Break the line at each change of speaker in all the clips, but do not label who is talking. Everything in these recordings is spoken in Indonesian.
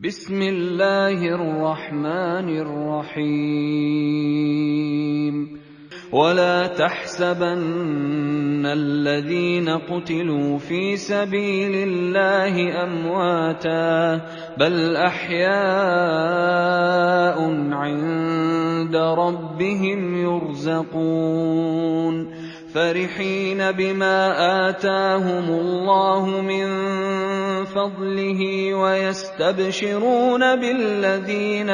بسم الله الرحمن الرحيم ولا تحسبن الذين قتلوا في سبيل الله أمواتا بل أحياء عند ربهم يرزقون فرحين بما آتاهم الله من فضله ويستبشرون بالذين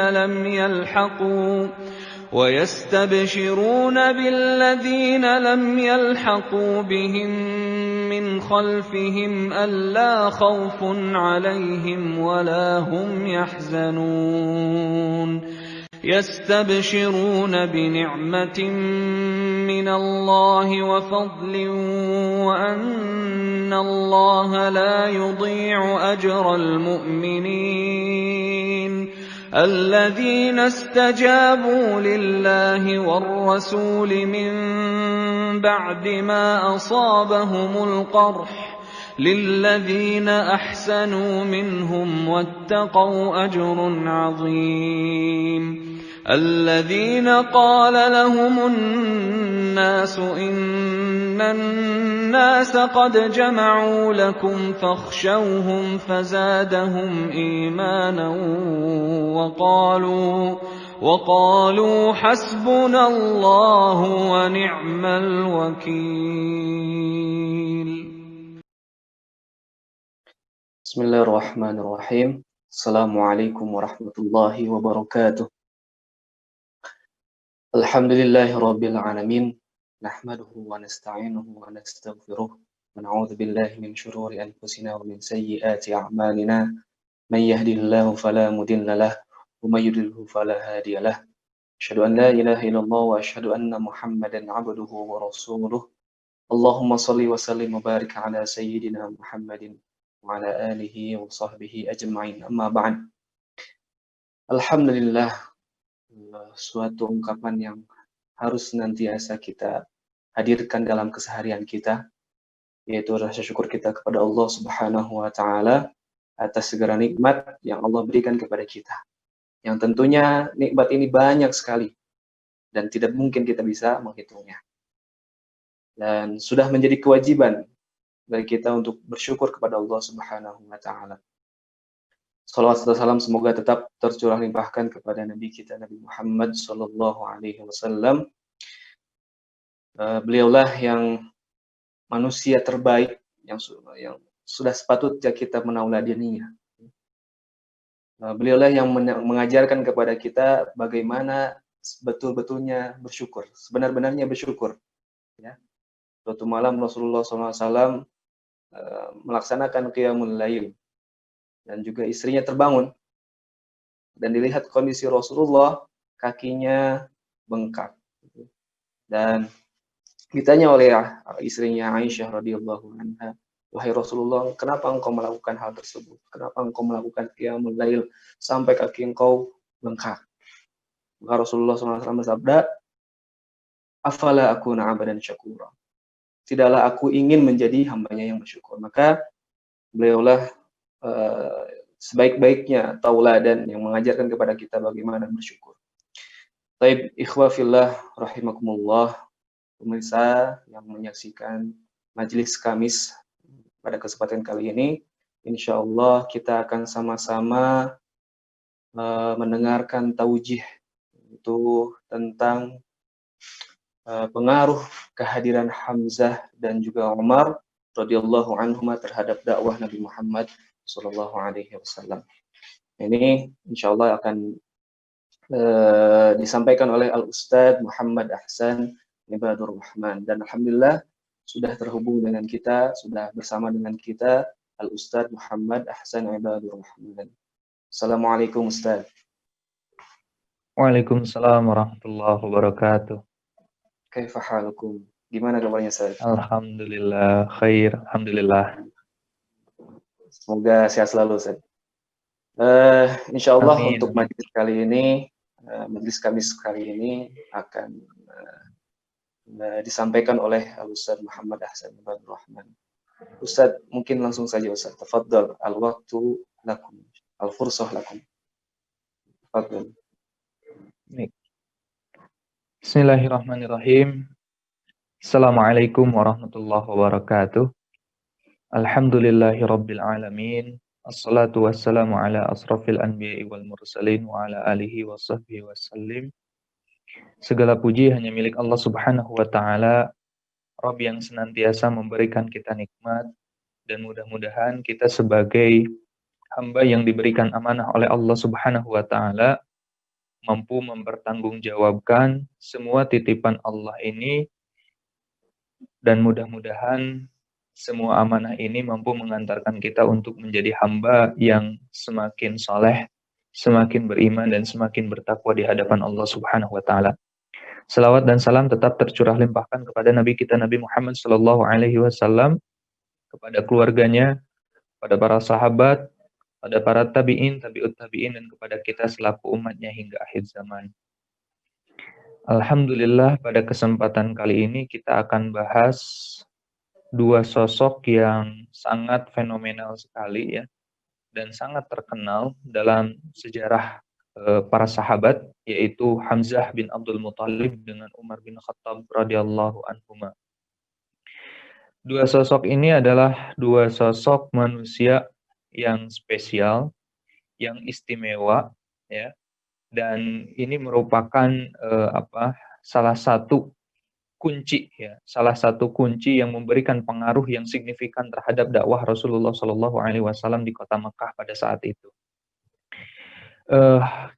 لم يلحقوا بهم من خلفهم ألا خوف عليهم ولا هم يحزنون يستبشرون بنعمة من الله وفضل وأن الله لا يضيع أجر المؤمنين الذين استجابوا لله والرسول من بعد ما أصابهم القرح للذين أحسنوا منهم واتقوا أجر عظيم الذين قال لهم الناس إن الناس قد جمعوا لكم فاخشوهم فزادهم إيمانا وقالوا حسبنا الله ونعم الوكيل.
Bismillahirrahmanirrahim. Assalamualaikum warahmatullahi wabarakatuh. Alhamdulillahirabbil alamin. Nahmaduhu wa nasta'inuhu wa nastaghfiruh. Wa na'udzu billahi min shururi anfusina wa min sayyiati a'malina. May yahdihillahu fala mudilla lahu wa may yudlilhu fala hadiya lahu. Asyhadu an la ilaha illallah wa asyhadu anna Muhammadan 'abduhu wa rasuluh. Allahumma shalli wa sallim wa barik ala sayyidina Muhammadin wa ala alihi wa sahbihi ajma'in. Amma ba'd. Alhamdulillah, suatu ungkapan yang harus senantiasa kita hadirkan dalam keseharian kita, yaitu rasa syukur kita kepada Allah Subhanahu wa taala atas segala nikmat yang Allah berikan kepada kita. Yang tentunya nikmat ini banyak sekali dan tidak mungkin kita bisa menghitungnya. Dan sudah menjadi kewajiban bagi kita untuk bersyukur kepada Allah Subhanahu wa taala. Salawat serta salam semoga tetap tercurah limpahkan kepada Nabi kita Nabi Muhammad sallallahu alaihi wasallam. Beliaulah yang manusia terbaik yang sudah sepatutnya kita menauladaninya. Beliaulah yang mengajarkan kepada kita bagaimana betul-betulnya bersyukur, sebenar-benarnya bersyukur, ya. Suatu malam Rasulullah SAW melaksanakan qiyamul lail dan juga istrinya terbangun dan dilihat kondisi Rasulullah, kakinya bengkak dan ditanya oleh istrinya Aisyah radhiyallahu anha, wahai Rasulullah, kenapa engkau melakukan hal tersebut? Kenapa engkau melakukan qiyamul lail sampai kaki engkau bengkak? Maka Rasulullah SAW bersabda, afala akuna abadan syakura. Tidaklah aku ingin menjadi hambanya yang bersyukur. Maka beliaulah sebaik-baiknya tauladan yang mengajarkan kepada kita bagaimana bersyukur. Taib ikhwa fillah rahimakumullah, pemirsa yang menyaksikan majelis Kamis pada kesempatan kali ini, insyaallah kita akan sama-sama mendengarkan taujih itu tentang pengaruh kehadiran Hamzah dan juga Umar radhiyallahu anhuma terhadap dakwah Nabi Muhammad sallallahu alaihi wasallam. Ini insyaallah akan disampaikan oleh Al-Ustadz Muhammad Ahsan Ibadur Rahman, dan alhamdulillah sudah terhubung dengan kita, sudah bersama dengan kita Al-Ustadz Muhammad Ahsan Ibadur Rahman. Assalamualaikum Ustadz.
Waalaikumsalam warahmatullahi wabarakatuh.
Kaifa halukum? Gimana kabarnya, Ustaz?
Alhamdulillah, khair, alhamdulillah.
Semoga sehat selalu, Ustaz. Insyaallah untuk majelis kali ini, majelis Kamis kali ini akan disampaikan oleh Al-Ustaz Muhammad Ahsan Ibadur Rahman. Ustaz, mungkin langsung saja Ustaz. Tafadhal, al-waqtu lakum. Al-fursah lakum. Fadhil.
Baik. Bismillahirrahmanirrahim. Assalamualaikum warahmatullahi wabarakatuh. Alhamdulillahi rabbil alamin. Assalatu wassalamu ala asrafil anbiya'i wal mursalin wa ala alihi wa sahbihi wasallim. Segala puji hanya milik Allah Subhanahu wa taala, Rabb yang senantiasa memberikan kita nikmat, dan mudah-mudahan kita sebagai hamba yang diberikan amanah oleh Allah Subhanahu wa taala mampu mempertanggungjawabkan semua titipan Allah ini, dan mudah-mudahan semua amanah ini mampu mengantarkan kita untuk menjadi hamba yang semakin saleh, semakin beriman, dan semakin bertakwa di hadapan Allah Subhanahu wa taala. Salawat dan salam tetap tercurah limpahkan kepada Nabi kita Nabi Muhammad sallallahu alaihi wasallam, kepada keluarganya, pada para sahabat, pada para tabi'in, tabi'ut tabi'in, dan kepada kita selaku umatnya hingga akhir zaman. Alhamdulillah, pada kesempatan kali ini kita akan bahas dua sosok yang sangat fenomenal sekali ya, dan sangat terkenal dalam sejarah para sahabat, yaitu Hamzah bin Abdul Muthalib dengan Umar bin Khattab radhiyallahu anhuma. Dua sosok ini adalah dua sosok manusia yang spesial, yang istimewa ya, dan ini merupakan salah satu kunci ya, salah satu kunci yang memberikan pengaruh yang signifikan terhadap dakwah Rasulullah Shallallahu Alaihi Wasallam di kota Mekah pada saat itu.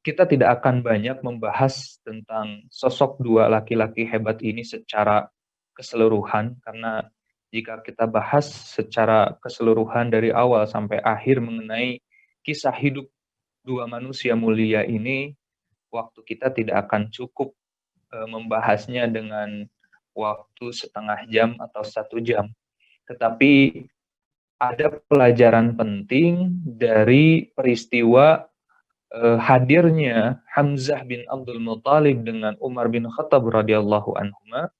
Kita tidak akan banyak membahas tentang sosok dua laki-laki hebat ini secara keseluruhan, karena jika kita bahas secara keseluruhan dari awal sampai akhir mengenai kisah hidup dua manusia mulia ini, waktu kita tidak akan cukup membahasnya dengan waktu setengah jam atau 1 jam. Tetapi ada pelajaran penting dari peristiwa hadirnya Hamzah bin Abdul Muthalib dengan Umar bin Khattab radhiyallahu anhuma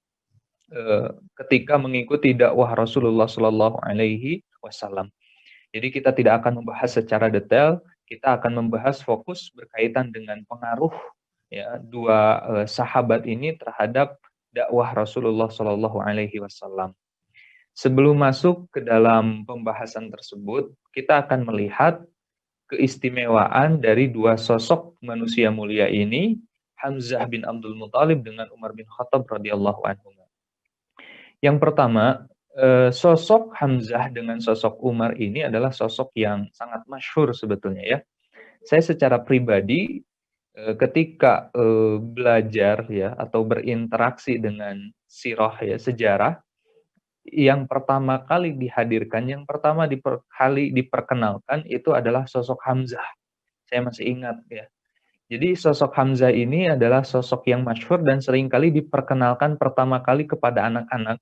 ketika mengikuti dakwah Rasulullah Shallallahu Alaihi Wasallam. Jadi kita tidak akan membahas secara detail, kita akan membahas fokus berkaitan dengan pengaruh ya dua sahabat ini terhadap dakwah Rasulullah Shallallahu Alaihi Wasallam. Sebelum masuk ke dalam pembahasan tersebut, kita akan melihat keistimewaan dari dua sosok manusia mulia ini, Hamzah bin Abdul Muthalib dengan Umar bin Khattab radhiyallahu anhu. Yang pertama, sosok Hamzah dengan sosok Umar ini adalah sosok yang sangat masyhur sebetulnya ya. Saya secara pribadi ketika belajar ya atau berinteraksi dengan sirah ya, sejarah, yang pertama kali dihadirkan, yang pertama kali diperkenalkan itu adalah sosok Hamzah. Saya masih ingat ya. Jadi sosok Hamzah ini adalah sosok yang masyhur dan seringkali diperkenalkan pertama kali kepada anak-anak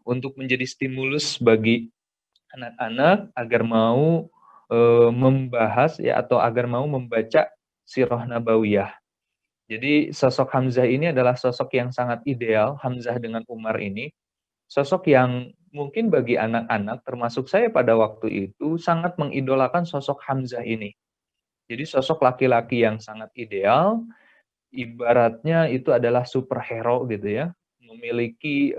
untuk menjadi stimulus bagi anak-anak agar mau membahas ya atau agar mau membaca sirah nabawiyah. Jadi sosok Hamzah ini adalah sosok yang sangat ideal, Hamzah dengan Umar ini. Sosok yang mungkin bagi anak-anak, termasuk saya pada waktu itu, sangat mengidolakan sosok Hamzah ini. Jadi sosok laki-laki yang sangat ideal, ibaratnya itu adalah superhero gitu ya, memiliki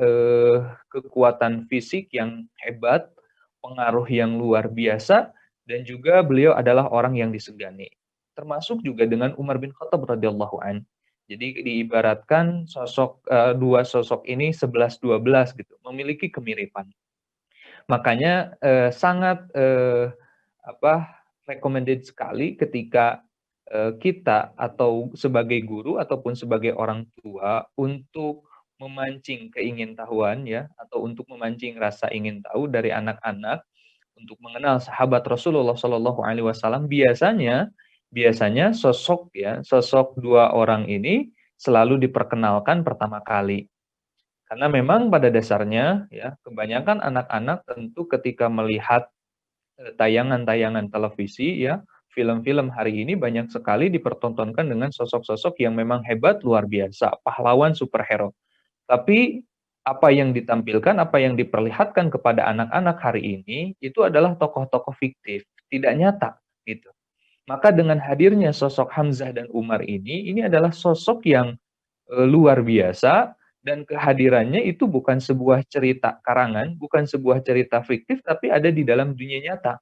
kekuatan fisik yang hebat, pengaruh yang luar biasa, dan juga beliau adalah orang yang disegani. Termasuk juga dengan Umar bin Khattab radhiyallahu anhu. Jadi diibaratkan dua sosok ini 11-12 gitu, memiliki kemiripan. Makanya sangat recommended sekali ketika kita atau sebagai guru ataupun sebagai orang tua untuk memancing keingintahuan ya, atau untuk memancing rasa ingin tahu dari anak-anak untuk mengenal sahabat Rasulullah Shallallahu Alaihi Wasallam. Biasanya sosok dua orang ini selalu diperkenalkan pertama kali. Karena memang pada dasarnya ya, kebanyakan anak-anak tentu ketika melihat tayangan-tayangan televisi ya, film-film hari ini banyak sekali dipertontonkan dengan sosok-sosok yang memang hebat luar biasa, pahlawan superhero. Tapi apa yang ditampilkan, apa yang diperlihatkan kepada anak-anak hari ini itu adalah tokoh-tokoh fiktif, tidak nyata gitu. Maka dengan hadirnya sosok Hamzah dan Umar ini adalah sosok yang luar biasa, dan kehadirannya itu bukan sebuah cerita karangan, bukan sebuah cerita fiktif, tapi ada di dalam dunia nyata.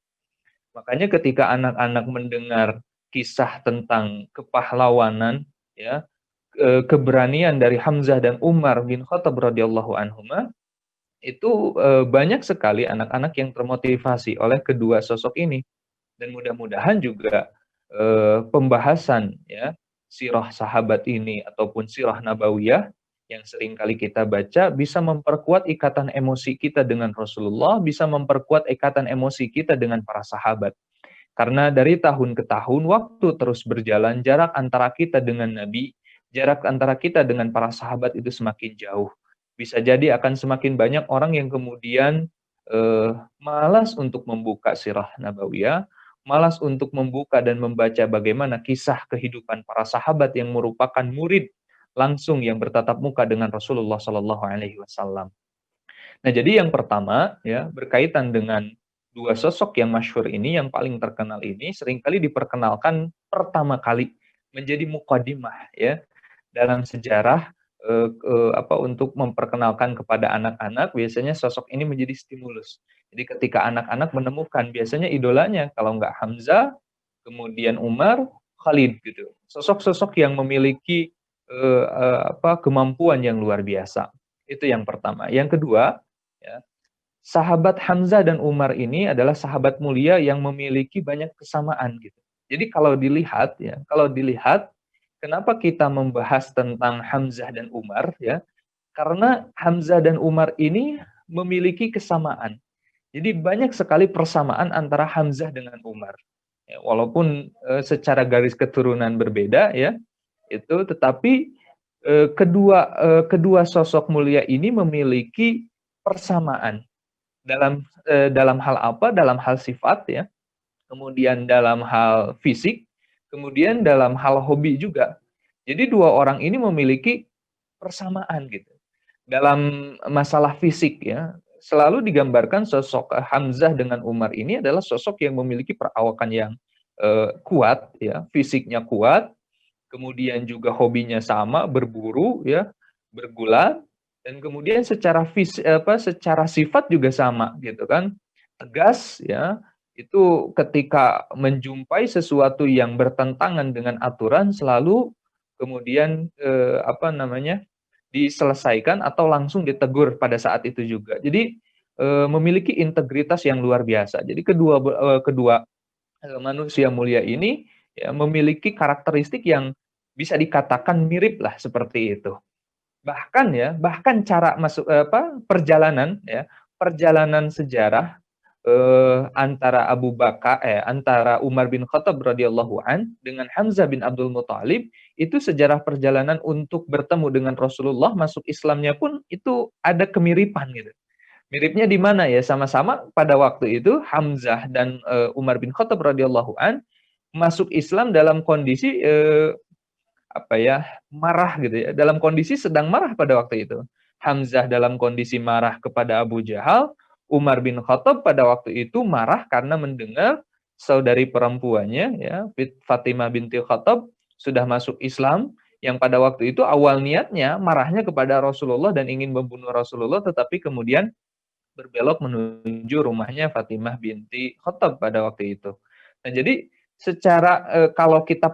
Makanya ketika anak-anak mendengar kisah tentang kepahlawanan, ya, keberanian dari Hamzah dan Umar bin Khattab radhiyallahu anhuma, itu banyak sekali anak-anak yang termotivasi oleh kedua sosok ini. Dan mudah-mudahan juga pembahasan, ya, sirah sahabat ini ataupun sirah nabawiyah yang sering kali kita baca bisa memperkuat ikatan emosi kita dengan Rasulullah, bisa memperkuat ikatan emosi kita dengan para sahabat. Karena dari tahun ke tahun waktu terus berjalan, jarak antara kita dengan Nabi, jarak antara kita dengan para sahabat itu semakin jauh. Bisa jadi akan semakin banyak orang yang kemudian malas untuk membuka sirah nabawiyah, malas untuk membuka dan membaca bagaimana kisah kehidupan para sahabat yang merupakan murid langsung yang bertatap muka dengan Rasulullah Shallallahu Alaihi Wasallam. Nah, jadi yang pertama, ya, berkaitan dengan dua sosok yang masyhur ini, yang paling terkenal ini seringkali diperkenalkan pertama kali menjadi muqaddimah, ya, dalam sejarah untuk memperkenalkan kepada anak-anak. Biasanya sosok ini menjadi stimulus. Jadi ketika anak-anak menemukan biasanya idolanya, kalau nggak Hamzah, kemudian Umar, Khalid gitu. Sosok-sosok yang memiliki kemampuan yang luar biasa. Itu yang pertama. Yang kedua, ya, sahabat Hamzah dan Umar ini adalah sahabat mulia yang memiliki banyak kesamaan gitu. Jadi kalau dilihat, ya, kenapa kita membahas tentang Hamzah dan Umar, ya? Karena Hamzah dan Umar ini memiliki kesamaan. Jadi banyak sekali persamaan antara Hamzah dengan Umar. Ya, walaupun secara garis keturunan berbeda, ya, itu, tetapi kedua sosok mulia ini memiliki persamaan dalam hal apa? Dalam hal sifat, ya. Kemudian dalam hal fisik, kemudian dalam hal hobi juga. Jadi dua orang ini memiliki persamaan gitu. Dalam masalah fisik, ya, selalu digambarkan sosok Hamzah dengan Umar ini adalah sosok yang memiliki perawakan yang kuat, ya, fisiknya kuat, kemudian juga hobinya sama, berburu, ya, bergulat, dan kemudian secara sifat juga sama gitu kan, tegas, ya. Itu ketika menjumpai sesuatu yang bertentangan dengan aturan selalu kemudian diselesaikan atau langsung ditegur pada saat itu juga. Jadi memiliki integritas yang luar biasa. Jadi kedua manusia mulia ini, ya, memiliki karakteristik yang bisa dikatakan mirip lah seperti itu. Bahkan cara perjalanan sejarah antara Umar bin Khattab radhiyallahu an dengan Hamzah bin Abdul Muthalib, itu sejarah perjalanan untuk bertemu dengan Rasulullah, masuk Islamnya pun itu ada kemiripan gitu. Miripnya di mana, ya? Sama-sama pada waktu itu Hamzah dan Umar bin Khattab radhiyallahu an masuk Islam dalam kondisi marah gitu, ya. Dalam kondisi sedang marah pada waktu itu. Hamzah dalam kondisi marah kepada Abu Jahal, Umar bin Khattab pada waktu itu marah karena mendengar saudari perempuannya, ya, Fatimah binti Khattab sudah masuk Islam, yang pada waktu itu awal niatnya marahnya kepada Rasulullah dan ingin membunuh Rasulullah, tetapi kemudian berbelok menuju rumahnya Fatimah binti Khattab pada waktu itu. Nah, jadi secara kalau kita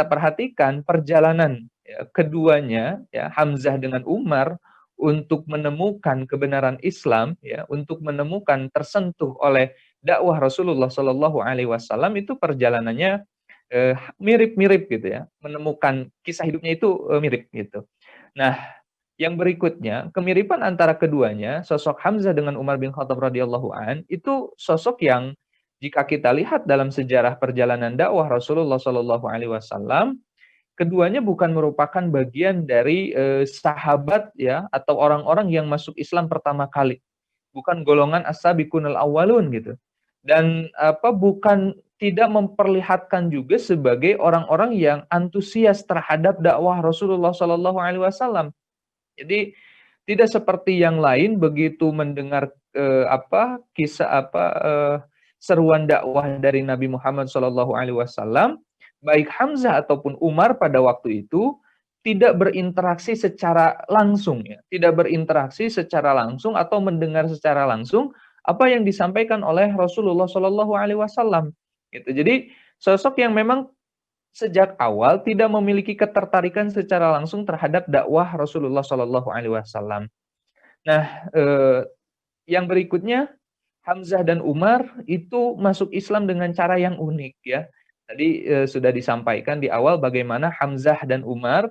perhatikan perjalanan, ya, keduanya, ya, Hamzah dengan Umar untuk menemukan kebenaran Islam, ya, untuk menemukan tersentuh oleh dakwah Rasulullah Shallallahu Alaihi Wasallam, itu perjalanannya mirip-mirip gitu, ya, menemukan kisah hidupnya itu mirip gitu. Nah, yang berikutnya, kemiripan antara keduanya, sosok Hamzah dengan Umar bin Khattab radhiyallahu an, itu sosok yang jika kita lihat dalam sejarah perjalanan dakwah Rasulullah Shallallahu Alaihi Wasallam, keduanya bukan merupakan bagian dari sahabat, ya, atau orang-orang yang masuk Islam pertama kali, bukan golongan as-sabiqunal awwalun gitu, dan tidak memperlihatkan juga sebagai orang-orang yang antusias terhadap dakwah Rasulullah Shallallahu Alaihi Wasallam. Jadi tidak seperti yang lain begitu mendengar seruan dakwah dari Nabi Muhammad SAW, baik Hamzah ataupun Umar pada waktu itu tidak berinteraksi secara langsung, ya, tidak berinteraksi secara langsung atau mendengar secara langsung apa yang disampaikan oleh Rasulullah SAW. Gitu. Jadi sosok yang memang sejak awal tidak memiliki ketertarikan secara langsung terhadap dakwah Rasulullah SAW. Nah, yang berikutnya, Hamzah dan Umar itu masuk Islam dengan cara yang unik, ya. Tadi sudah disampaikan di awal bagaimana Hamzah dan Umar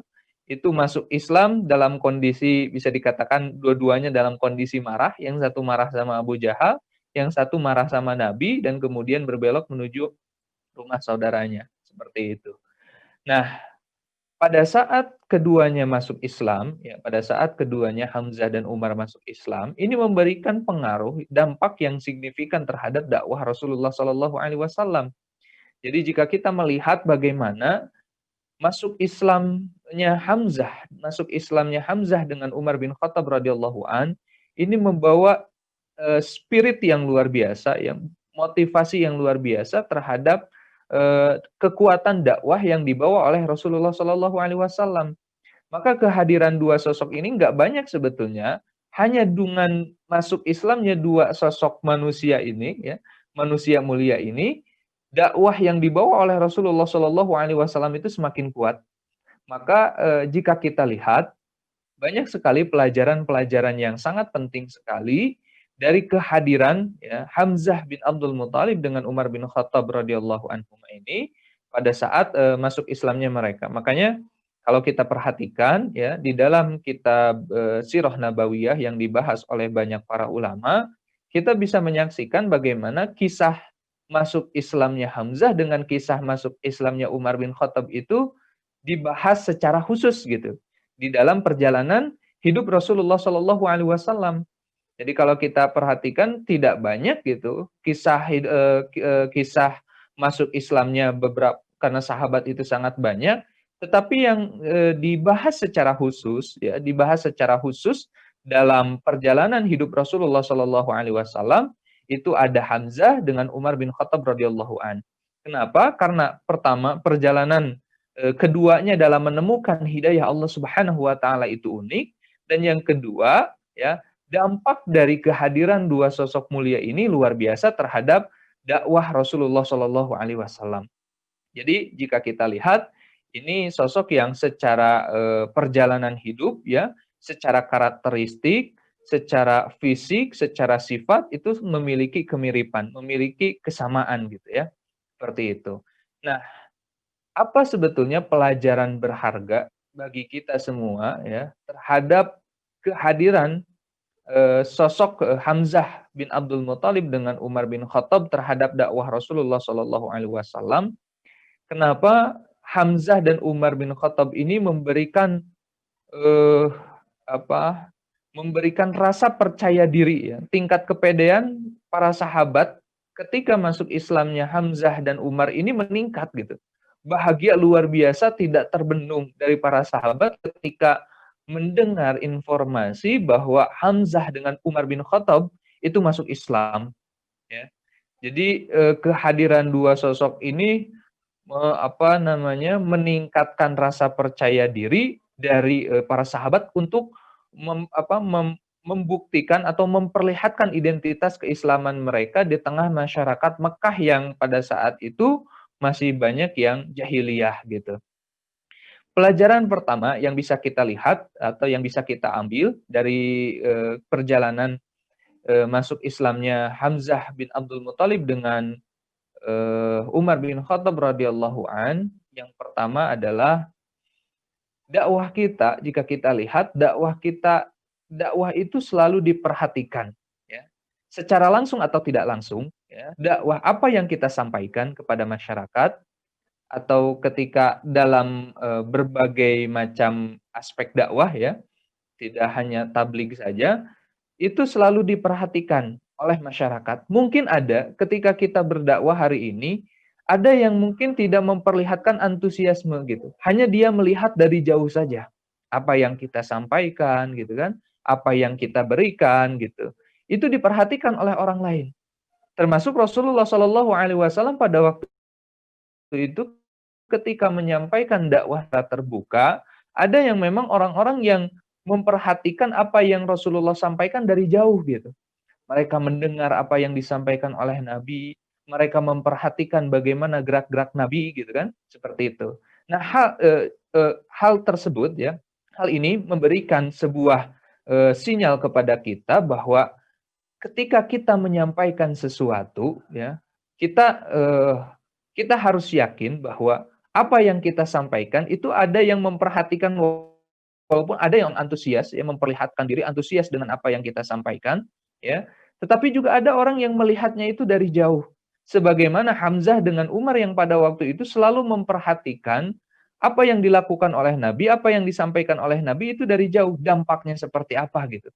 itu masuk Islam dalam kondisi bisa dikatakan dua-duanya dalam kondisi marah, yang satu marah sama Abu Jahal, yang satu marah sama Nabi, dan kemudian berbelok menuju rumah saudaranya, seperti itu. Nah, pada saat keduanya masuk Islam, ya, pada saat keduanya Hamzah dan Umar masuk Islam, ini memberikan pengaruh dampak yang signifikan terhadap dakwah Rasulullah SAW. Jadi jika kita melihat bagaimana masuk Islamnya Hamzah dengan Umar bin Khattab radhiyallahu an, ini membawa spirit yang luar biasa, yang motivasi yang luar biasa terhadap kekuatan dakwah yang dibawa oleh Rasulullah SAW. Maka kehadiran dua sosok ini nggak banyak sebetulnya, hanya dengan masuk Islamnya dua sosok manusia ini, ya, manusia mulia ini, dakwah yang dibawa oleh Rasulullah SAW itu semakin kuat. Maka jika kita lihat, banyak sekali pelajaran-pelajaran yang sangat penting sekali dari kehadiran, ya, Hamzah bin Abdul Muthalib dengan Umar bin Khattab radhiyallahu anhu ini pada saat masuk Islamnya mereka. Makanya kalau kita perhatikan, ya, di dalam kitab Sirah Nabawiyah yang dibahas oleh banyak para ulama, kita bisa menyaksikan bagaimana kisah masuk Islamnya Hamzah dengan kisah masuk Islamnya Umar bin Khattab itu dibahas secara khusus gitu di dalam perjalanan hidup Rasulullah SAW. Jadi kalau kita perhatikan tidak banyak gitu kisah masuk Islamnya beberapa, karena sahabat itu sangat banyak, tetapi yang dibahas secara khusus, ya, dibahas secara khusus dalam perjalanan hidup Rasulullah SAW itu ada Hamzah dengan Umar bin Khattab radhiyallahu an. Kenapa? Karena pertama, perjalanan keduanya dalam menemukan hidayah Allah Subhanahu wa taala itu unik, dan yang kedua, ya, dampak dari kehadiran dua sosok mulia ini luar biasa terhadap dakwah Rasulullah SAW. Jadi jika kita lihat, ini sosok yang secara perjalanan hidup, ya, secara karakteristik, secara fisik, secara sifat itu memiliki kemiripan, memiliki kesamaan gitu, ya. Seperti itu. Nah, apa sebetulnya pelajaran berharga bagi kita semua, ya, terhadap kehadiran sosok Hamzah bin Abdul Muthalib dengan Umar bin Khattab terhadap dakwah Rasulullah SAW? Kenapa Hamzah dan Umar bin Khattab ini memberikan memberikan rasa percaya diri, ya, tingkat kepedean para sahabat ketika masuk Islamnya Hamzah dan Umar ini meningkat gitu. Bahagia luar biasa tidak terbendung dari para sahabat ketika mendengar informasi bahwa Hamzah dengan Umar bin Khattab itu masuk Islam, ya. Jadi kehadiran dua sosok ini meningkatkan rasa percaya diri dari para sahabat untuk membuktikan atau memperlihatkan identitas keislaman mereka di tengah masyarakat Mekah yang pada saat itu masih banyak yang jahiliyah gitu. Pelajaran pertama yang bisa kita lihat atau yang bisa kita ambil dari perjalanan masuk Islamnya Hamzah bin Abdul Muthalib dengan Umar bin Khattab radhiyallahu an, yang pertama adalah dakwah kita. Jika kita lihat dakwah itu selalu diperhatikan, ya, secara langsung atau tidak langsung, ya, dakwah apa yang kita sampaikan kepada masyarakat atau ketika dalam berbagai macam aspek dakwah, ya, tidak hanya tabligh saja, itu selalu diperhatikan oleh masyarakat. Mungkin ada ketika kita berdakwah hari ini, ada yang mungkin tidak memperlihatkan antusiasme gitu. Hanya dia melihat dari jauh saja apa yang kita sampaikan gitu kan, apa yang kita berikan gitu. Itu diperhatikan oleh orang lain. termasuk Rasulullah Shallallahu Alaihi Wasallam pada waktu itu ketika menyampaikan dakwah secara terbuka, ada yang memang orang-orang yang memperhatikan apa yang Rasulullah sampaikan dari jauh gitu. Mereka mendengar apa yang disampaikan oleh Nabi, mereka memperhatikan bagaimana gerak-gerak Nabi gitu kan, seperti itu. Nah, hal tersebut ya, hal ini memberikan sebuah sinyal kepada kita bahwa ketika kita menyampaikan sesuatu ya, kita harus yakin bahwa apa yang kita sampaikan itu ada yang memperhatikan, walaupun ada yang antusias, yang memperlihatkan diri antusias dengan apa yang kita sampaikan, ya. Tetapi juga ada orang yang melihatnya itu dari jauh. Sebagaimana Hamzah dengan Umar yang pada waktu itu selalu memperhatikan apa yang dilakukan oleh Nabi, apa yang disampaikan oleh Nabi itu dari jauh, dampaknya seperti apa gitu.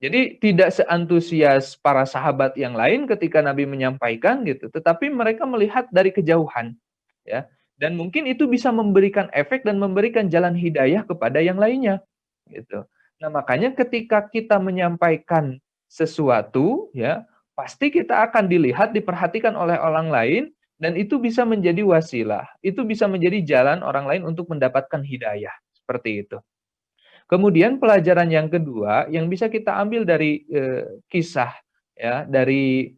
Jadi tidak seantusias para sahabat yang lain ketika Nabi menyampaikan gitu, tetapi mereka melihat dari kejauhan, ya. Dan mungkin itu bisa memberikan efek dan memberikan jalan hidayah kepada yang lainnya, gitu. Nah, makanya ketika kita menyampaikan sesuatu, ya, pasti kita akan dilihat, diperhatikan oleh orang lain, dan itu bisa menjadi wasilah, itu bisa menjadi jalan orang lain untuk mendapatkan hidayah, seperti itu. Kemudian pelajaran yang kedua yang bisa kita ambil dari kisah ya, dari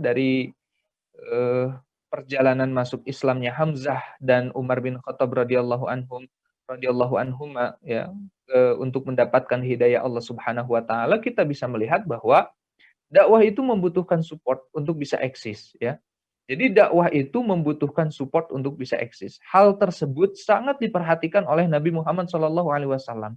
dari perjalanan masuk Islamnya Hamzah dan Umar bin Khattab radhiyallahu anhuma ya, untuk mendapatkan hidayah Allah Subhanahu wa taala, kita bisa melihat bahwa dakwah itu membutuhkan support untuk bisa eksis ya. Jadi dakwah itu membutuhkan support untuk bisa eksis. Hal tersebut sangat diperhatikan oleh Nabi Muhammad SAW.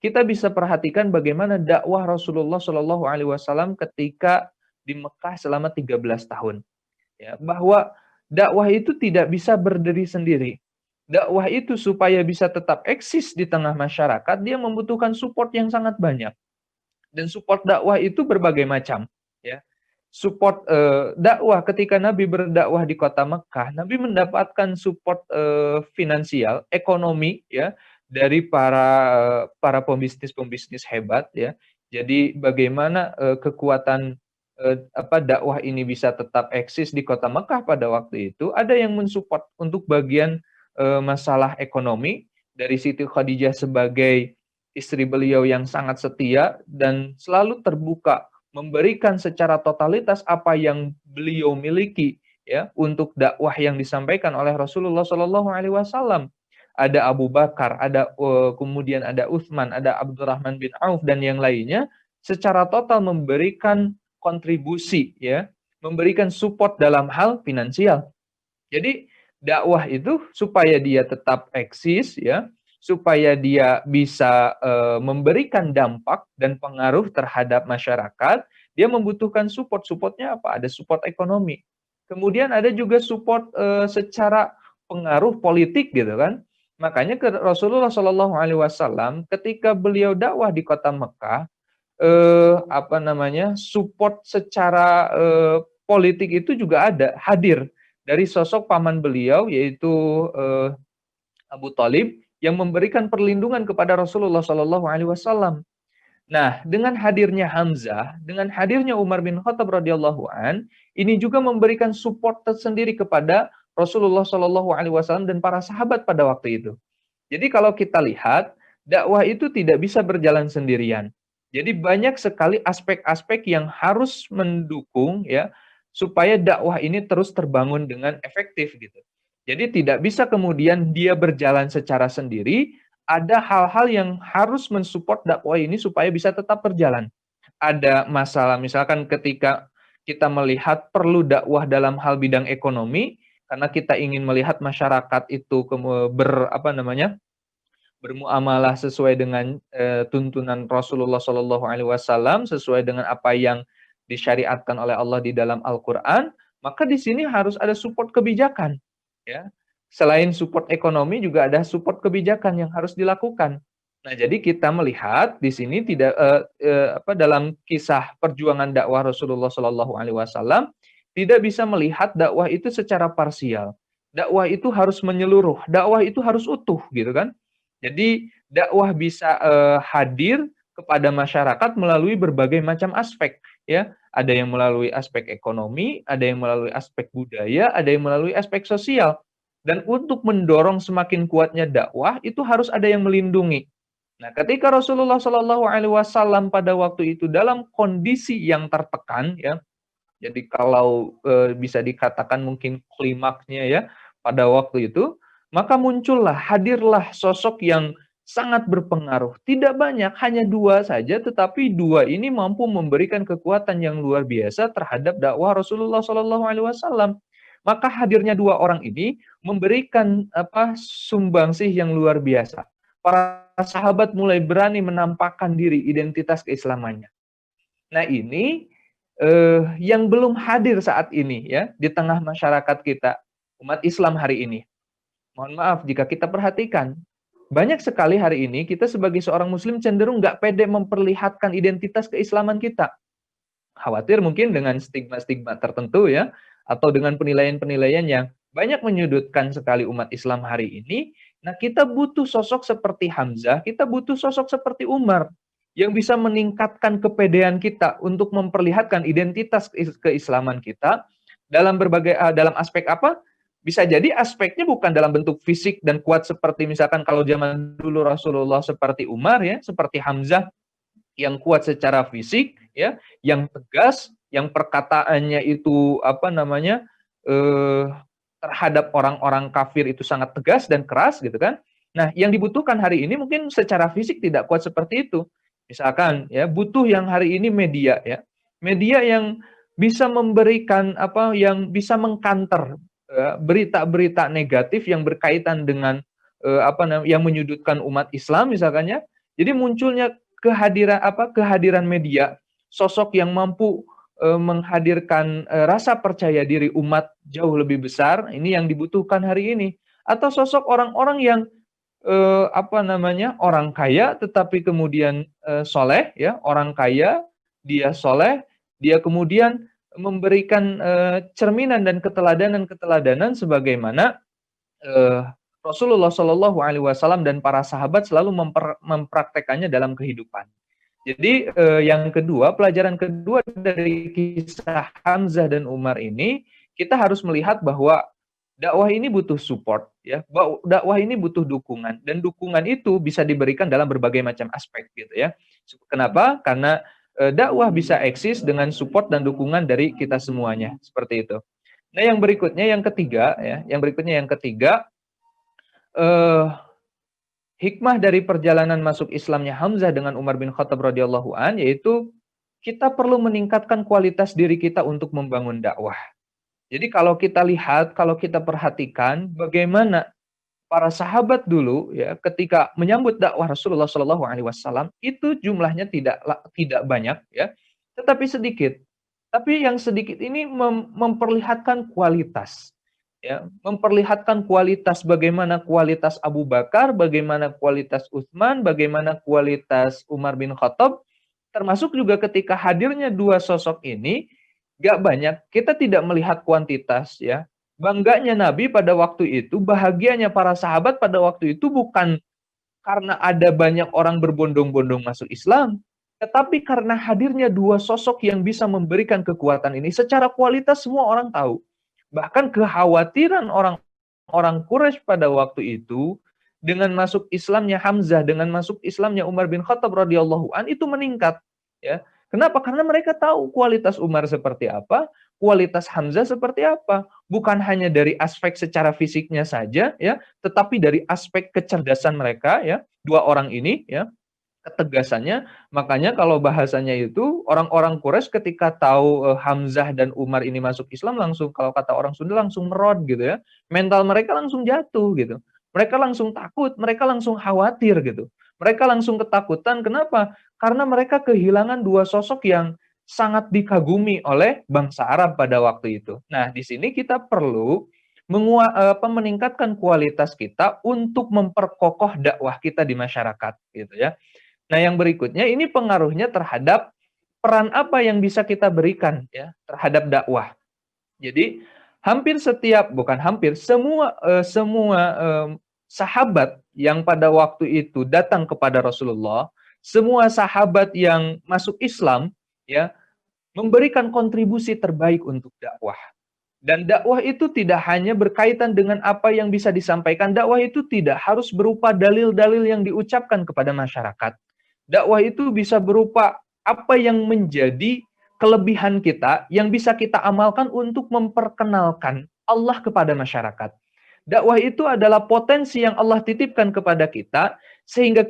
Kita bisa perhatikan bagaimana dakwah Rasulullah SAW ketika di Mekah selama 13 tahun. Ya, bahwa dakwah itu tidak bisa berdiri sendiri. Dakwah itu supaya bisa tetap eksis di tengah masyarakat, dia membutuhkan support yang sangat banyak. Dan support dakwah itu berbagai macam. Ya. Support dakwah ketika Nabi berdakwah di kota Mekah, Nabi mendapatkan support finansial, ekonomi ya, dari para pembisnis hebat ya. Jadi bagaimana kekuatan dakwah ini bisa tetap eksis di kota Mekah pada waktu itu, ada yang mensupport untuk bagian masalah ekonomi dari Siti Khadijah sebagai istri beliau yang sangat setia dan selalu terbuka memberikan secara totalitas apa yang beliau miliki ya untuk dakwah yang disampaikan oleh Rasulullah Shallallahu Alaihi Wasallam. Ada Abu Bakar, kemudian ada Utsman, ada Abdurrahman bin Auf dan yang lainnya secara total memberikan kontribusi ya, memberikan support dalam hal finansial. Jadi dakwah itu supaya dia tetap eksis ya, supaya dia bisa memberikan dampak dan pengaruh terhadap masyarakat, dia membutuhkan support. Supportnya apa? Ada support ekonomi. Kemudian ada juga support secara pengaruh politik gitu kan. Makanya Rasulullah Shallallahu Alaihi Wasallam ketika beliau dakwah di kota Mekah, support secara politik itu juga ada, hadir dari sosok paman beliau yaitu Abu Thalib, yang memberikan perlindungan kepada Rasulullah Shallallahu Alaihi Wasallam. Nah, dengan hadirnya Hamzah, dengan hadirnya Umar bin Khattab radhiyallahu an, ini juga memberikan support tersendiri kepada Rasulullah Shallallahu Alaihi Wasallam dan para sahabat pada waktu itu. Jadi kalau kita lihat, dakwah itu tidak bisa berjalan sendirian. Jadi banyak sekali aspek-aspek yang harus mendukung ya supaya dakwah ini terus terbangun dengan efektif gitu. Jadi tidak bisa kemudian dia berjalan secara sendiri, ada hal-hal yang harus mensupport dakwah ini supaya bisa tetap berjalan. Ada masalah misalkan ketika kita melihat perlu dakwah dalam hal bidang ekonomi, karena kita ingin melihat masyarakat itu bermuamalah sesuai dengan tuntunan Rasulullah Shallallahu Alaihi Wasallam, sesuai dengan apa yang disyariatkan oleh Allah di dalam Al-Quran, maka di sini harus ada support kebijakan. Ya, selain support ekonomi juga ada support kebijakan yang harus dilakukan. Nah, jadi kita melihat di sini tidak dalam kisah perjuangan dakwah Rasulullah Shallallahu Alaihi Wasallam tidak bisa melihat dakwah itu secara parsial. Dakwah itu harus menyeluruh, dakwah itu harus utuh, gitu kan? Jadi dakwah bisa hadir kepada masyarakat melalui berbagai macam aspek. ya, ada yang melalui aspek ekonomi, ada yang melalui aspek budaya, ada yang melalui aspek sosial. Dan untuk mendorong semakin kuatnya dakwah itu harus ada yang melindungi. Nah, ketika Rasulullah Shallallahu Alaihi Wasallam pada waktu itu dalam kondisi yang tertekan, ya, jadi kalau bisa dikatakan mungkin klimaksnya ya pada waktu itu, maka muncullah, hadirlah sosok yang sangat berpengaruh. Tidak banyak, hanya dua saja, tetapi dua ini mampu memberikan kekuatan yang luar biasa terhadap dakwah Rasulullah Shallallahu Alaihi Wasallam. Maka hadirnya dua orang ini memberikan sumbangsih yang luar biasa. Para sahabat mulai berani menampakkan diri identitas keislamannya. Nah ini yang belum hadir saat ini ya di tengah masyarakat kita, umat Islam hari ini. Mohon maaf jika kita perhatikan, banyak sekali hari ini kita sebagai seorang muslim cenderung nggak pede memperlihatkan identitas keislaman kita. Khawatir mungkin dengan stigma-stigma tertentu ya, atau dengan penilaian-penilaian yang banyak menyudutkan sekali umat Islam hari ini. Nah kita butuh sosok seperti Hamzah, kita butuh sosok seperti Umar, yang bisa meningkatkan kepedean kita untuk memperlihatkan identitas keislaman kita dalam berbagai dalam aspek apa? Bisa jadi aspeknya bukan dalam bentuk fisik dan kuat seperti misalkan kalau zaman dulu Rasulullah seperti Umar ya, seperti Hamzah yang kuat secara fisik ya, yang tegas, yang perkataannya itu terhadap orang-orang kafir itu sangat tegas dan keras gitu kan. Nah, yang dibutuhkan hari ini mungkin secara fisik tidak kuat seperti itu. Misalkan ya butuh yang hari ini media ya. Media yang bisa memberikan yang bisa mengkanter berita-berita negatif yang berkaitan dengan yang menyudutkan umat Islam misalkan ya. Jadi munculnya kehadiran media, sosok yang mampu menghadirkan rasa percaya diri umat jauh lebih besar, ini yang dibutuhkan hari ini. Atau sosok orang-orang yang orang kaya tetapi kemudian soleh ya, orang kaya dia soleh, dia kemudian memberikan cerminan dan keteladanan sebagaimana Rasulullah Shallallahu Alaihi Wasallam dan para sahabat selalu mempraktekannya dalam kehidupan. Jadi yang kedua, pelajaran kedua dari kisah Hamzah dan Umar ini, kita harus melihat bahwa dakwah ini butuh support, ya. Dakwah ini butuh dukungan, dan dukungan itu bisa diberikan dalam berbagai macam aspek, gitu ya. Kenapa? Karena dakwah bisa eksis dengan support dan dukungan dari kita semuanya, seperti itu. Nah, yang berikutnya, yang ketiga, ya, hikmah dari perjalanan masuk Islamnya Hamzah dengan Umar bin Khattab radhiyallahu an, yaitu kita perlu meningkatkan kualitas diri kita untuk membangun dakwah. Jadi kalau kita lihat, kalau kita perhatikan bagaimana para sahabat dulu ya ketika menyambut dakwah Rasulullah Shallallahu Alaihi Wasallam itu jumlahnya tidak banyak ya, tetapi sedikit. Tapi yang sedikit ini memperlihatkan kualitas. Ya, memperlihatkan kualitas, bagaimana kualitas Abu Bakar, bagaimana kualitas Utsman, bagaimana kualitas Umar bin Khattab, termasuk juga ketika hadirnya dua sosok ini, gak banyak, kita tidak melihat kuantitas ya. Bangganya Nabi pada waktu itu, bahagianya para sahabat pada waktu itu bukan karena ada banyak orang berbondong-bondong masuk Islam, tetapi karena hadirnya dua sosok yang bisa memberikan kekuatan ini. Secara kualitas semua orang tahu. Bahkan kekhawatiran orang Quraisy pada waktu itu dengan masuk Islamnya Hamzah, dengan masuk Islamnya Umar bin Khattab radhiyallahu an itu meningkat, ya. Kenapa? Karena mereka tahu kualitas Umar seperti apa, kualitas Hamzah seperti apa. Bukan hanya dari aspek secara fisiknya saja, ya, tetapi dari aspek kecerdasan mereka, ya, dua orang ini, ya, ketegasannya. Makanya kalau bahasanya itu orang-orang Quraisy ketika tahu Hamzah dan Umar ini masuk Islam langsung, kalau kata orang Sunda, langsung merod gitu ya. Mental mereka langsung jatuh gitu. Mereka langsung takut, mereka langsung khawatir gitu. Mereka langsung ketakutan. Kenapa? Karena mereka kehilangan dua sosok yang sangat dikagumi oleh bangsa Arab pada waktu itu. Nah, di sini kita perlu meningkatkan kualitas kita untuk memperkokoh dakwah kita di masyarakat gitu ya. Nah, yang berikutnya ini pengaruhnya terhadap peran apa yang bisa kita berikan ya terhadap dakwah. Jadi semua sahabat yang pada waktu itu datang kepada Rasulullah, semua sahabat yang masuk Islam ya, memberikan kontribusi terbaik untuk dakwah. Dan dakwah itu tidak hanya berkaitan dengan apa yang bisa disampaikan. Dakwah itu tidak harus berupa dalil-dalil yang diucapkan kepada masyarakat. Dakwah itu bisa berupa apa yang menjadi kelebihan kita yang bisa kita amalkan untuk memperkenalkan Allah kepada masyarakat. Dakwah itu adalah potensi yang Allah titipkan kepada kita, sehingga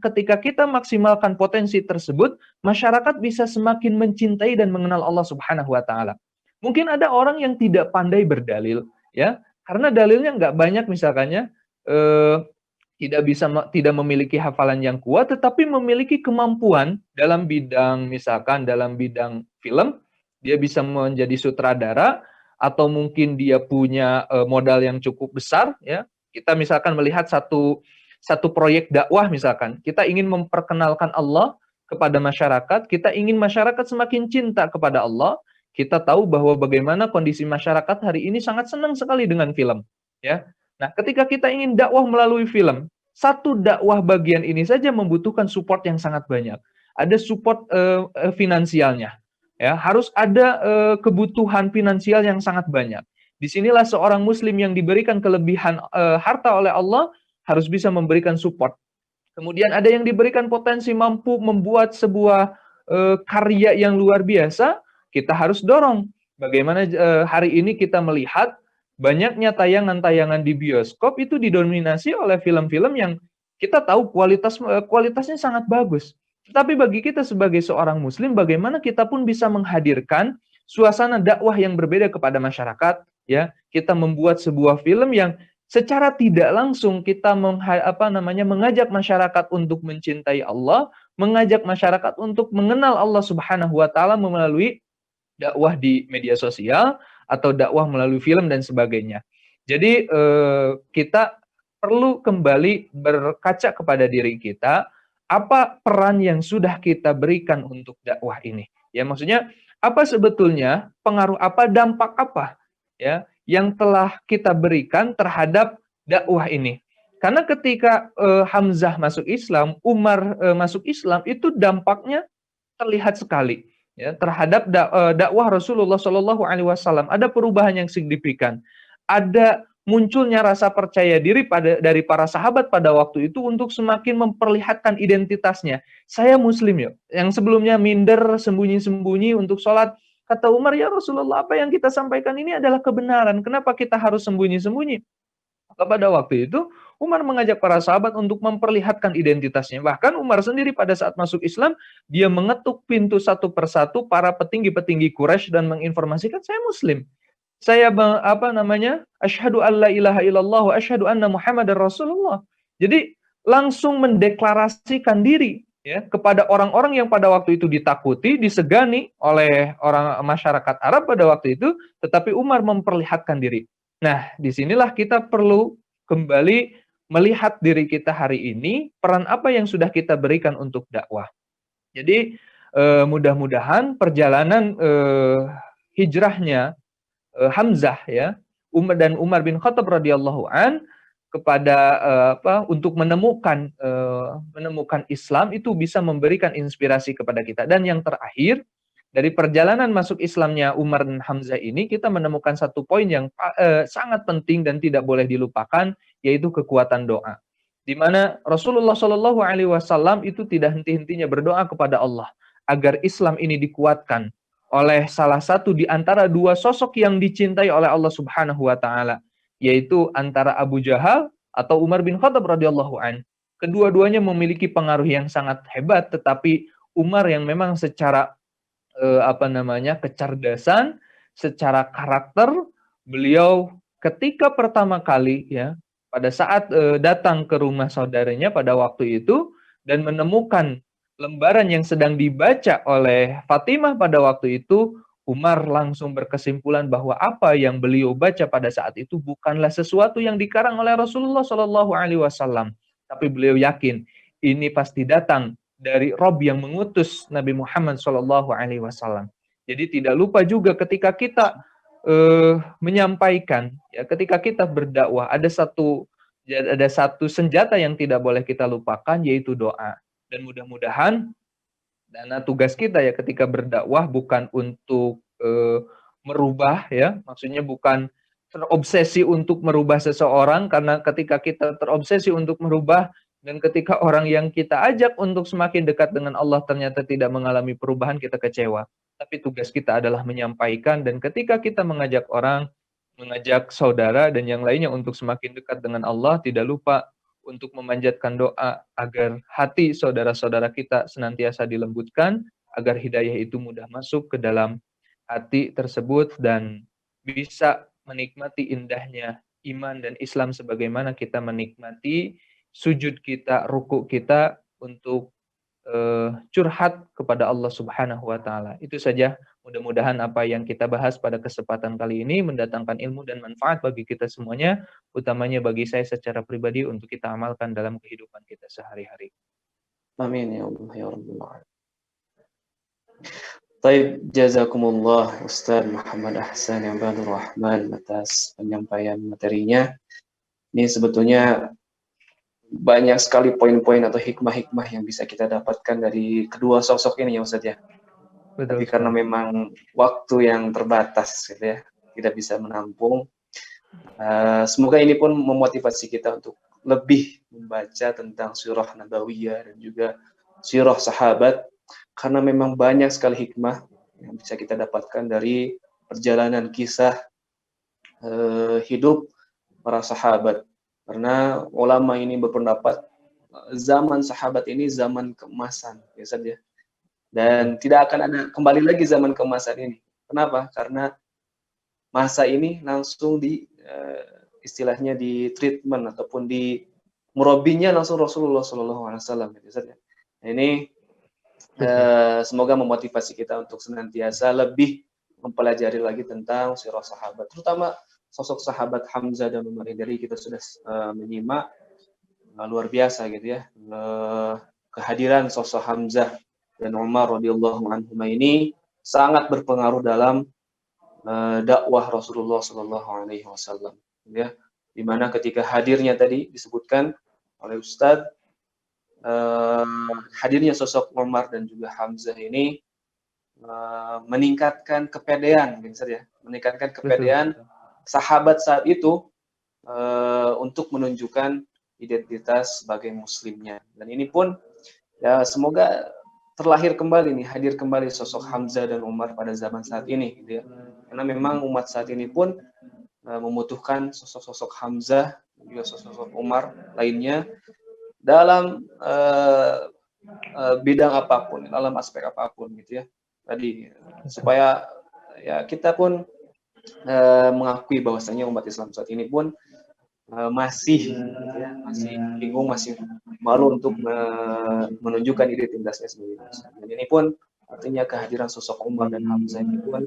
ketika kita maksimalkan potensi tersebut, masyarakat bisa semakin mencintai dan mengenal Allah Subhanahu wa taala. Mungkin ada orang yang tidak pandai berdalil, ya, karena dalilnya nggak banyak, misalkannya tidak memiliki hafalan yang kuat, tetapi memiliki kemampuan dalam bidang, misalkan dalam bidang film, dia bisa menjadi sutradara, atau mungkin dia punya modal yang cukup besar, ya. Kita misalkan melihat satu proyek dakwah, misalkan kita ingin memperkenalkan Allah kepada masyarakat, kita ingin masyarakat semakin cinta kepada Allah. Kita tahu bahwa bagaimana kondisi masyarakat hari ini sangat senang sekali dengan film, ya. Nah, ketika kita ingin dakwah melalui film, satu dakwah bagian ini saja membutuhkan support yang sangat banyak. Ada support finansialnya, ya. Harus ada kebutuhan finansial yang sangat banyak. Disinilah seorang muslim yang diberikan kelebihan harta oleh Allah harus bisa memberikan support. Kemudian ada yang diberikan potensi mampu membuat sebuah karya yang luar biasa, kita harus dorong. Bagaimana hari ini kita melihat banyaknya tayangan-tayangan di bioskop itu didominasi oleh film-film yang kita tahu kualitasnya sangat bagus. Tetapi bagi kita sebagai seorang muslim, bagaimana kita pun bisa menghadirkan suasana dakwah yang berbeda kepada masyarakat, ya. Kita membuat sebuah film yang secara tidak langsung kita mengajak masyarakat untuk mencintai Allah, mengajak masyarakat untuk mengenal Allah Subhanahu wa taala melalui dakwah di media sosial atau dakwah melalui film dan sebagainya. Jadi kita perlu kembali berkaca kepada diri kita, apa peran yang sudah kita berikan untuk dakwah ini. Ya, maksudnya apa sebetulnya pengaruh apa, dampak apa, ya, yang telah kita berikan terhadap dakwah ini. Karena ketika Hamzah masuk Islam, Umar masuk Islam, itu dampaknya terlihat sekali, ya, terhadap dakwah Rasulullah Shallallahu Alaihi Wasallam. Ada perubahan yang signifikan, ada munculnya rasa percaya diri dari para sahabat pada waktu itu untuk semakin memperlihatkan identitasnya. Saya Muslim, ya, yang sebelumnya minder sembunyi-sembunyi untuk sholat. Kata Umar, ya Rasulullah, apa yang kita sampaikan ini adalah kebenaran. Kenapa kita harus sembunyi-sembunyi? Pada waktu itu, Umar mengajak para sahabat untuk memperlihatkan identitasnya. Bahkan Umar sendiri pada saat masuk Islam, dia mengetuk pintu satu persatu para petinggi-petinggi Quraisy dan menginformasikan, saya Muslim. Saya asyhadu an la ilaha illallah wa asyhadu anna Muhammadar Rasulullah. Jadi langsung mendeklarasikan diri, ya, kepada orang-orang yang pada waktu itu ditakuti, disegani oleh orang masyarakat Arab pada waktu itu, tetapi Umar memperlihatkan diri. Nah, disinilah kita perlu kembali melihat diri kita hari ini, peran apa yang sudah kita berikan untuk dakwah. Jadi mudah-mudahan perjalanan hijrahnya Hamzah, ya, Umar bin Khattab radhiyallahu an kepada untuk menemukan Islam itu bisa memberikan inspirasi kepada kita. Dan yang terakhir, dari perjalanan masuk Islamnya Umar dan Hamzah ini, kita menemukan satu poin yang sangat penting dan tidak boleh dilupakan, yaitu kekuatan doa. Di mana Rasulullah Shallallahu Alaihi Wasallam itu tidak henti-hentinya berdoa kepada Allah agar Islam ini dikuatkan oleh salah satu di antara dua sosok yang dicintai oleh Allah Subhanahu Wa Taala, yaitu antara Abu Jahal atau Umar bin Khattab radhiyallahu an. Kedua-duanya memiliki pengaruh yang sangat hebat, tetapi Umar yang memang secara kecerdasan, secara karakter, beliau ketika pertama kali, ya, pada saat datang ke rumah saudaranya pada waktu itu dan menemukan lembaran yang sedang dibaca oleh Fatimah pada waktu itu, Umar langsung berkesimpulan bahwa apa yang beliau baca pada saat itu bukanlah sesuatu yang dikarang oleh Rasulullah Shallallahu Alaihi Wasallam, tapi beliau yakin ini pasti datang dari Rob yang mengutus Nabi Muhammad Shallallahu Alaihi Wasallam. Jadi tidak lupa juga ketika kita menyampaikan, ya, ketika kita berdakwah, ada satu senjata yang tidak boleh kita lupakan, yaitu doa. Dan mudah-mudahan Karena tugas kita ya ketika berdakwah bukan untuk merubah ya, maksudnya bukan terobsesi untuk merubah seseorang, karena ketika kita terobsesi untuk merubah dan ketika orang yang kita ajak untuk semakin dekat dengan Allah ternyata tidak mengalami perubahan, kita kecewa. Tapi tugas kita adalah menyampaikan, dan ketika kita mengajak orang, mengajak saudara dan yang lainnya untuk semakin dekat dengan Allah, tidak lupa untuk memanjatkan doa agar hati saudara-saudara kita senantiasa dilembutkan, agar hidayah itu mudah masuk ke dalam hati tersebut dan bisa menikmati indahnya iman dan Islam sebagaimana kita menikmati sujud kita, ruku kita untuk curhat kepada Allah Subhanahu wa taala. Itu saja, mudah-mudahan apa yang kita bahas pada kesempatan kali ini mendatangkan ilmu dan manfaat bagi kita semuanya, utamanya bagi saya secara pribadi untuk kita amalkan dalam kehidupan kita sehari-hari.
Amin ya Allah ya Rabbal Alamin. Baik, jazakumullah Ustaz Muhammad Ahsan Ibadur Rahman atas penyampaian materinya. Ini sebetulnya banyak sekali poin-poin atau hikmah-hikmah yang bisa kita dapatkan dari kedua sosok ini ya Ustaz ya.
Betul.
Tapi karena memang waktu yang terbatas gitu ya, tidak bisa menampung. Semoga ini pun memotivasi kita untuk lebih membaca tentang sirah nabawiyah dan juga sirah sahabat, karena memang banyak sekali hikmah yang bisa kita dapatkan dari perjalanan kisah hidup para sahabat. Karena ulama ini berpendapat zaman sahabat ini zaman keemasan, ya saja. Dan tidak akan ada kembali lagi zaman keemasan ini. Kenapa? Karena masa ini langsung istilahnya di treatment ataupun di murabinya langsung Rasulullah SAW. Nah, ini semoga memotivasi kita untuk senantiasa lebih mempelajari lagi tentang sirah sahabat, terutama sosok sahabat Hamzah dan Umar. Dari kita sudah menyimak luar biasa gitu ya, kehadiran sosok Hamzah dan Umar radhiyallahu anhuma ini sangat berpengaruh dalam dakwah Rasulullah SAW, ya, dimana ketika hadirnya tadi disebutkan oleh Ustadz, hadirnya sosok Umar dan juga Hamzah ini meningkatkan kepedean, ya, meningkatkan kepedean sahabat saat itu untuk menunjukkan identitas sebagai muslimnya. Dan ini pun ya semoga terlahir kembali nih, hadir kembali sosok Hamzah dan Umar pada zaman saat ini, gitu ya. Karena memang umat saat ini pun membutuhkan sosok-sosok Hamzah dan juga sosok-sosok Umar lainnya dalam bidang apapun, dalam aspek apapun, gitu ya. Tadi supaya ya kita pun mengakui bahwasanya umat Islam saat ini pun masih bingung, masih malu untuk menunjukkan identitasnya sebagai Muslim. Dan ini pun artinya kehadiran sosok Umar dan Hamzah ini pun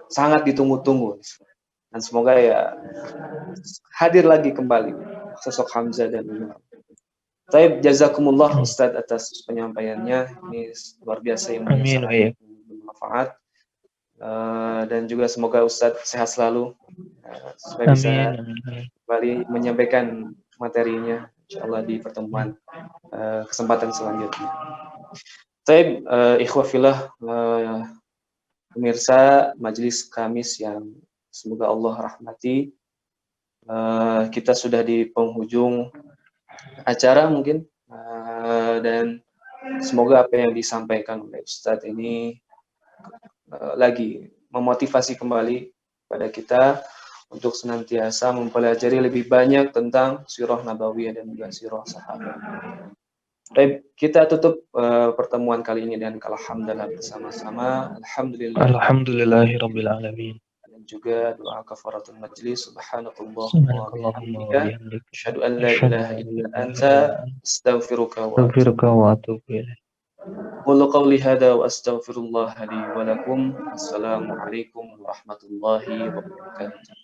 sangat ditunggu-tunggu. Dan semoga ya hadir lagi kembali sosok Hamzah dan Umar. Baik, jazakumullah Ustadz atas penyampaiannya. Ini luar biasa yang sangat bermanfaat. Dan juga semoga Ustadz sehat selalu supaya bisa kembali menyampaikan materinya insyaallah di pertemuan kesempatan selanjutnya. Baik, ikhwah fillah, pemirsa majelis Kamis yang semoga Allah rahmati, kita sudah di penghujung acara mungkin, dan semoga apa yang disampaikan oleh Ustadz ini lagi memotivasi kembali pada kita untuk senantiasa mempelajari lebih banyak tentang sirah nabawiyah dan juga sirah sahabat. Baik, kita tutup pertemuan kali ini dengan alhamdulillah bersama-sama.
Alhamdulillahirabbil alamin.
Dan juga doa kafaratul majlis. Subhanakallahumma wa bihamdika asyhadu an la ilaha illa anta astaghfiruka wa atubu ilaik. Qulu qawli hadza wa astaghfirullah li wa lakum. Assalamualaikum warahmatullahi wabarakatuh.